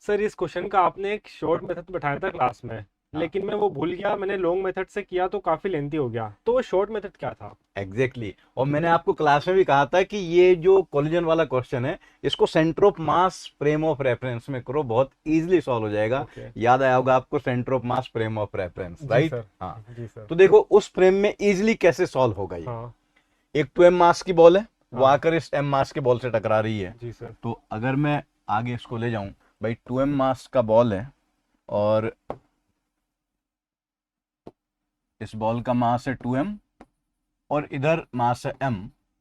Sir इस question का आपने एक शॉर्ट मेथड बैठाया था क्लास में, हाँ, लेकिन मैं वो भूल गया। मैंने लॉन्ग मेथड से किया तो काफी लेंथी हो गया। तो वो शॉर्ट मेथड क्या था? Exactly exactly. और मैंने आपको क्लास में भी कहा था कि ये जो कोलिजन वाला क्वेश्चन है, इसको centre of mass frame of reference में करो, बहुत इजीली सॉल्व हो जाएगा। ओके। याद आया होगा आपको, centre of mass frame of reference, जी राइट? सर। हाँ। जी सर। तो देखो उस फ्रेम में इजीली कैसे सॉल्व होगा ये। हाँ। एक 2m मास की बॉल है, वो हाँ। आकर इस m मास के बॉल से टकरा रही है। जी सर। तो अगर मैं आगे इसको ले जाऊं, भाई 2m मास का बॉल है और इस बॉल का मास है 2m और इधर मास है m।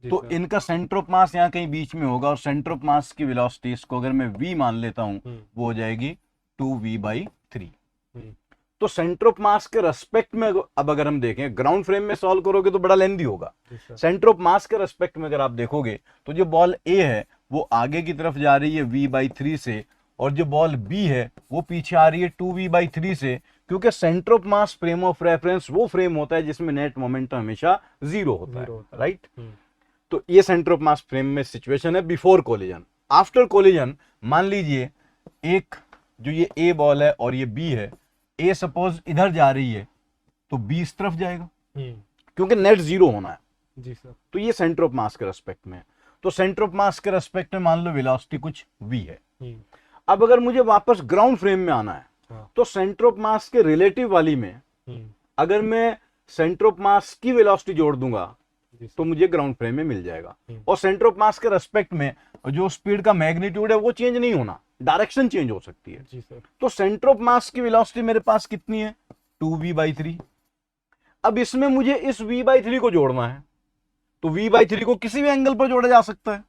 जी तो सर। इनका सेंटर ऑफ मास यहाँ कहीं बीच में होगा और सेंटर ऑफ मास की वेलोसिटी, इसको अगर मैं v मान लेता हूं, हम्म। वो हो जाएगी 2v/3। हम्म। तो सेंटर ऑफ मास के रेस्पेक्ट में अब अगर हम देखें, ग्राउंड फ्रेम में सॉल्व करोगे तो बड़ा लेंदी होगा। जी सर। सेंटर ऑफ मास के रेस्पेक्ट में अगर आप देखोगे तो जो बॉल ए है वो आगे की तरफ जा रही है v/3 से, और जो बॉल बी है वो पीछे आ रही है 2v/3 से, क्योंकि centre of mass frame of reference वो फ्रेम होता है जिसमें नेट मोमेंटम हमेशा जीरो होता है, जीरो होता है। राइट? तो ये सेंटर ऑफ मास फ्रेम में सिचुएशन है बिफोर कोलिजन। आफ्टर कोलिजन मान लीजिए एक जो ये ए बॉल है और ये बी है, ए सपोज इधर जा रही है तो बी इस तरफ जाएगा, क्योंकि नेट जीरो होना है। जी सर। तो ये सेंटर ऑफ मास के रेस्पेक्ट में है। तो सेंटर ऑफ मास के रेस्पेक्ट में मान लो वेलोसिटी कुछ v है। अब अगर मुझे वापस ग्राउंड फ्रेम में आना है, हाँ। तो सेंटर ऑफ मास के रिलेटिव वाली में अगर मैं सेंटर ऑफ मास की वेलोसिटी जोड़ दूंगा जी तो सर। मुझे ग्राउंड फ्रेम में मिल जाएगा। और सेंटर ऑफ मास के रेस्पेक्ट में जो स्पीड का मैग्नीट्यूड है वो चेंज नहीं होना, डायरेक्शन चेंज हो सकती है। जी सर। तो सेंटर ऑफ मास की वेलोसिटी मेरे पास कितनी है? 2v/3। अब इसमें मुझे इस v/3 को जोड़ना है, तो v/3 को किसी भी एंगल पर जोड़ा जा सकता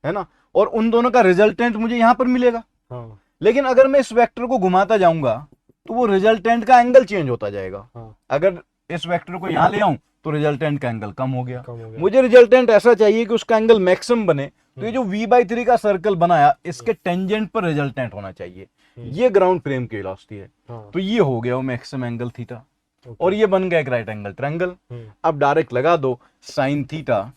है ना, और उन दोनों का रिजल्टेंट मुझे यहां पर मिलेगा। हाँ। लेकिन अगर मैं इस वेक्टर को घुमाता जाऊंगा तो वो रिजल्टेंट का एंगल चेंज होता जाएगा। हाँ। अगर इस वेक्टर को यहां ले आऊं तो रिजल्टेंट का एंगल कम हो गया। कम हो गया। मुझे रिजल्टेंट ऐसा चाहिए कि उसका एंगल मैक्सिमम बने, तो ये जो v/3 का सर्कल बनाया इसके टेंजेंट पर रिजल्टेंट होना चाहिए। ये ग्राउंड फ्रेम की वेलोसिटी है। हाँ। तो ये हो गया वो मैक्सिमम एंगल थीटा, और ये बन गया एक राइट एंगल ट्रायंगल। हम्म। अब डायरेक्ट लगा दो, sine theta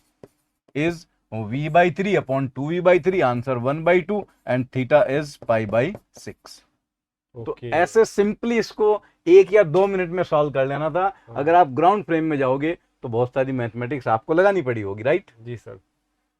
is v/3 upon 2v/3, answer 1/2 and theta is π/6। तो ओके। ऐसे सिंपली इसको 1 या 2 मिनट में सॉल्व कर लेना था। अगर आप ग्राउंड फ्रेम में जाओगे तो बहुत सारी मैथमेटिक्स आपको लगानी पड़ी होगी, राइट? जी sir.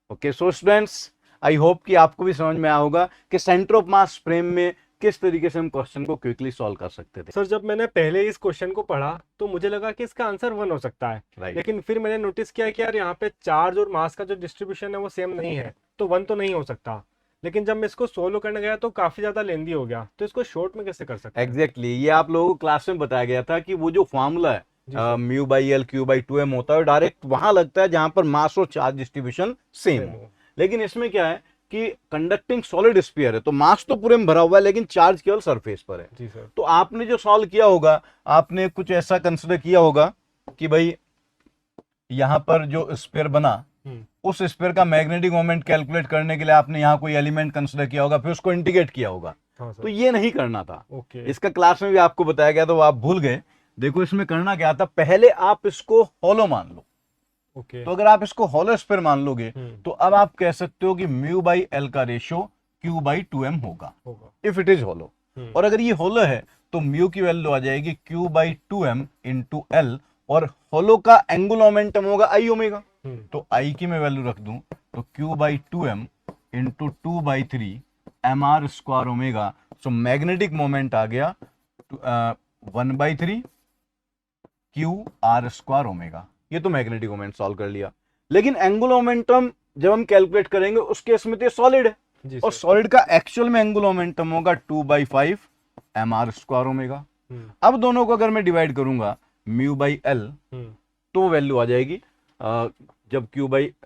Okay, so students, I hope कि आपको भी समझ में आया होगा कि सेंटर ऑफ मास फ्रेम में किस तरीके से हम क्वेश्चन को क्विकली सॉल्व कर सकते थे। सर जब मैंने पहले इस क्वेश्चन को पढ़ा तो मुझे लगा कि इसका आंसर 1 हो सकता है। राइट। लेकिन फिर मैंने नोटिस किया कि यार यहाँ पे चार्ज और मास का जो डिस्ट्रीब्यूशन है वो सेम नहीं है, तो 1 तो नहीं हो सकता। लेकिन जब मैं इसको सोल्व करने गया तो काफी ज्यादा लेंदी हो गया, तो इसको शॉर्ट में कैसे कर सकते हैं? एग्जैक्टली ये आप लोगों को क्लास में बताया गया था कि वो जो फॉर्मूला जी है सर। μ/L Q/2m होता है, डायरेक्ट वहां लगता है जहां पर मास और चार्ज डिस्ट्रीब्यूशन सेम सेम हो। हो। लेकिन इसमें क्या है कि कंडक्टिंग सॉलिड स्फीयर है, तो मास तो पूरे में भरा हुआ है लेकिन चार्ज केवल सरफेस पर है। जी सर। तो आपने जो सॉल्व किया होगा, आपने कुछ ऐसा कंसिडर किया होगा कि भाई यहां पर जो स्फीयर बना, उस स्फीयर का मैग्नेटिक मोमेंट कैलकुलेट करने के लिए आपने यहाँ कोई एलिमेंट कंसिडर किया होगा, फिर उसको इंटीग्रेट किया होगा। हाँ सर। तो ये नहीं करना था। ओके। इसका क्लास में भी आपको बताया गया, तो वो आप भूल गए। देखो इसमें करना क्या था, पहले आप इसको हॉलो मान लो। ओके। तो अगर आप इसको हॉलो स्फीयर मान लोगे तो अब आप कह सकते हो कि μ/L का रेशियो Q/2m होगा, होगा। If it is hollow. और अगर ये हॉलो है तो म्यू की वैल्यू आ जाएगी Q/2m इंटू L, और हॉलो का एंगुलर मोमेंटम होगा I ओमेगा। तो I की मैं वैल्यू रख दूं तो Q/2m into 2/3 mr² omega. So magnetic moment आ गया 1/3 Q/r² ओमेगा। ये तो मैग्नेटिक मोमेंट सॉल्व कर लिया। लेकिन एंगुलर मोमेंटम जब हम कैलकुलेट करेंगे उस केस में तो सॉलिड है, और सॉलिड का एक्चुअल में एंगुलर मोमेंटम होगा 2/5 mr² ओमेगा। अब दोनों को अगर मैं डिवाइड करूंगा μ/L तो वैल्यू आ जाएगी, जब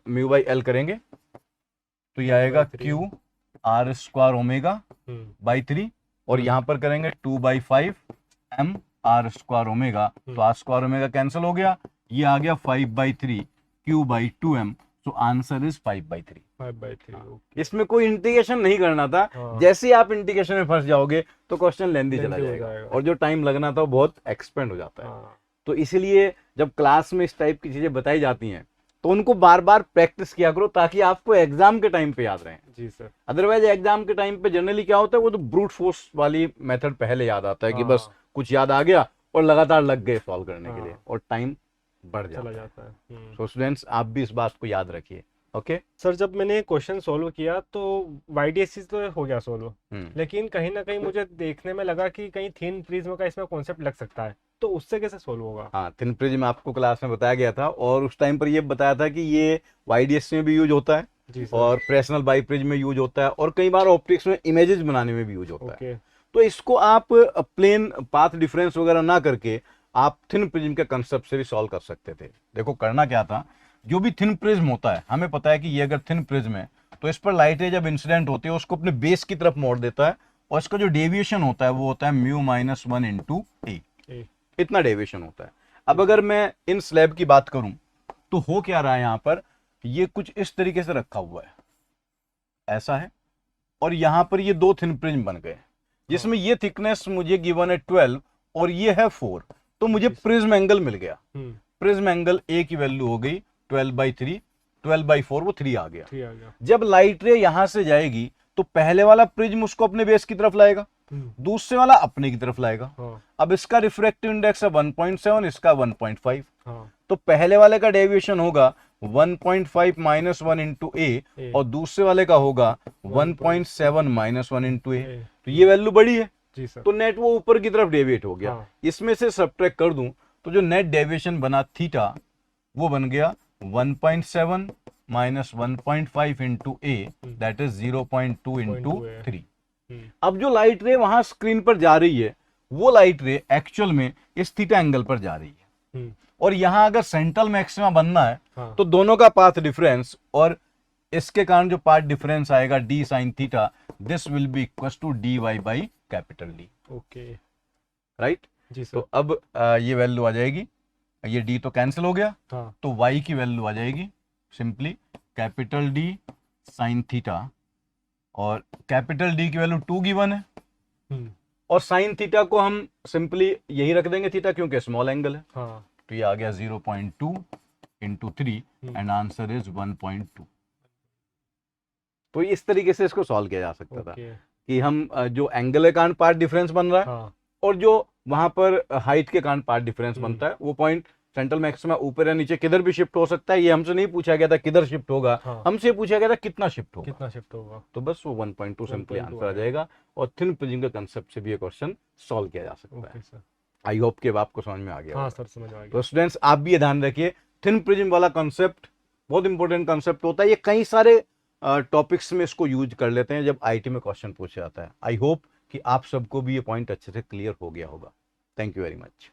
μ/L करेंगे तो ये आएगा Q/r² ओमेगा बाई 3, और यहां पर करेंगे 2/5 mr² ओमेगा, तो r² ओमेगा कैंसिल हो गया, ये आ गया 5/3 Q/2m। तो आंसर इज 5/3। 5/3। इसमें कोई इंटीग्रेशन नहीं करना था। हाँ। जैसे ही आप इंटीग्रेशन में फंस जाओगे तो क्वेश्चन लेंदी चला लेंदी हो जाएगा, जाएगा। और जो टाइम लगना था वो बहुत एक्सपेंड हो जाता है। हाँ। तो इसीलिए जब क्लास में इस टाइप की चीजें बताई जाती हैं तो उनको बार बार प्रैक्टिस किया करो ताकि आपको एग्जाम के टाइम पे याद रहे। जी सर। अदरवाइज एग्जाम के टाइम पे जनरली क्या होता है, वो तो ब्रूट फोर्स वाली मेथड पहले याद आता है कि बस हाँ। कुछ याद आ गया और लगातार लग गए सॉल्व करने के लिए, हाँ। और टाइम बढ़ चला जाता है। जाता है। तो स्टूडेंट्स आप भी इस बात को याद रखिए। ओके। सर जब मैंने क्वेश्चन सॉल्व किया तो YDSC तो हो गया सॉल्व, लेकिन कहीं ना कहीं मुझे देखने में लगा कि कहीं थिन प्रिज्म का इसमें कॉन्सेप्ट लग सकता है, तो उससे कैसे सॉल्व होगा? हाँ, थिन प्रिज्म आपको क्लास में बताया गया था, और उस टाइम पर ये बताया था कि ये YDSC में भी यूज होता है, जी सर। और फ्रेस्नेल बाइप्रिज्म में यूज होता है, और कई बार ऑप्टिक्स में इमेजेस बनाने में भी यूज होता है। ओके। तो इसको आप प्लेन पाथ डिफरेंस वगैरह ना करके आप थिन प्रिज्म के कंसेप्ट से भी सॉल्व कर सकते थे। देखो करना क्या था, जो भी थिन प्रिज्म होता है, हमें पता है कि ये अगर थिन प्रिज्म है तो इस पर लाइट रे जब इंसिडेंट होती है उसको अपने बेस की तरफ मोड़ देता है, और इसका जो डेविएशन होता है वो होता है म्यू माइनस 1 इंटू ए। इतना डेविएशन होता है। अब अगर मैं इन स्लैब की बात करूं तो हो क्या रहा है, यहां पर ये कुछ इस तरीके से रखा हुआ है, ऐसा है, और यहां पर ये दो थिन प्रिज्म बन गए, जिसमें ये थिकनेस मुझे गिवन है 12 और ये है 4, तो मुझे प्रिज्म एंगल मिल गया। प्रिज्म एंगल ए की वैल्यू हो गई 12/3, 12/4 वो 3 आ गया। जब लाइट रे यहां से जाएगी तो पहले वाला प्रिज्म उसको अपने बेस की तरफ लाएगा, दूसरे वाला अपने की तरफ लाएगा। अब इसका रिफ्रैक्टिव इंडेक्स है 1.7, इसका 1.5, तो पहले वाले का डेविएशन होगा 1.5 माइनस 1 इंटू ए, और दूसरे वाले का होगा 1.7 माइनस 1 इंटू ए। तो ये वैल्यू बड़ी है, जी सर। तो नेट वो ऊपर की तरफ डेविएट हो गया। इसमें से सब्ट्रैक्ट कर दूं तो जो नेट डेविएशन बना थीटा वो बन गया 1.7 minus 1.5 into A, that is 0.2 into 3। अब जो लाइट रे वहां स्क्रीन पर जा रही है वो लाइट रे एक्चुअल में इस थीटा एंगल पर जा रही है, और यहां अगर सेंट्रल मैक्सिमा बनना है तो दोनों का पाथ डिफरेंस और इसके कारण जो पाथ डिफरेंस आएगा D sine theta, this will be equal to dy by capital D. Okay, right जी सर। तो अब ये वैल्यू आ जाएगी, ये डी तो कैंसिल हो गया, तो y की वैल्यू आ जाएगी simply capital D sine theta, और कैपिटल डी की वैल्यू 2 गिवन है, और साइन थीटा को हम सिंपली यही रख देंगे थीटा क्योंकि स्मॉल एंगल है। तो ये आ गया 0.2 इंटू 3 एंड आंसर इज 1.2। तो इस तरीके से इसको सॉल्व किया जा सकता था कि हम जो एंगल के कारण पार्ट डिफरेंस बन रहा है और जो वहां पर हाइट के कारण पार्ट डिफरेंस बनता है, वो पॉइंट सेंट्रल मैक्सिमा ऊपर या नीचे किधर भी शिफ्ट हो सकता है। ये हमसे नहीं पूछा गया था किधर शिफ्ट होगा, हमसे पूछा गया था कितना शिफ्ट होगा। तो बस वो 1.2 सिंपली आंसर आ जाएगा, और थिन प्रिज्म के कंसेप्ट से भी ये क्वेश्चन सॉल्व किया जा सकता है। आई होप कि आपको समझ में आ गया। हाँ सर, समझ आ गया। तो स्टूडेंट्स आप भी ये ध्यान रखिए, थिन प्रिज्म वाला कंसेप्ट बहुत इंपॉर्टेंट कंसेप्ट होता है। ये कई सारे टॉपिक्स में इसको यूज कर लेते हैं जब आईटी में क्वेश्चन पूछा जाता है। आई होप कि आप सबको भी ये पॉइंट अच्छे से क्लियर हो गया होगा। Thank you very much.